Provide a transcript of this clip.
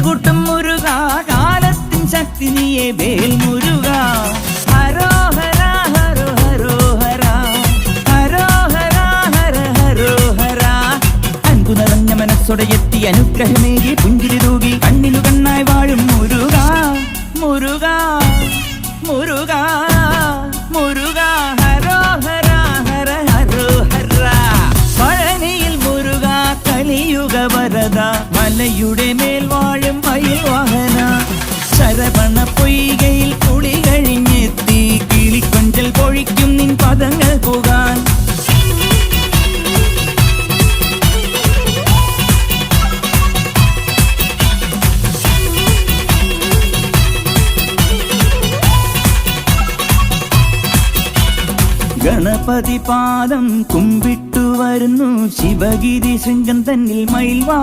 കൂട്ടും മുരുക കാലത്തിൻ ശക്തി നീയെ വേൽ മുരുക ഹരോഹര ഹരോ ഹരോഹര ഹരോഹര ഹര ഹരോഹര അൻപു നിറഞ്ഞ മനസ്സോടെ എത്തി അനുഗ്രഹമേകി പുഞ്ചിരി തൂകി കണ്ണിനു കണ്ണായി വാഴും മുരുക മുരുക മുരുക മുരുക ഹരോഹര ഹര ഹരോഹര പഴനിയിൽ മുരുക കലിയുഗ വരദ മലയുടെ മേൽ വാഴും മയിൽ വാഹന ശരവണ പൊയ്കയിൽ കുളി കഴിഞ്ഞെത്തി കിളിക്കൊഞ്ചൽ പൊഴിക്കും നിൻ പദങ്ങൾ പോകാൻ ഗണപതി പാദം കുമ്പിട്ടു വരുന്നു ശിവഗിരി ശൃംഗം തന്നിൽ മയിൽ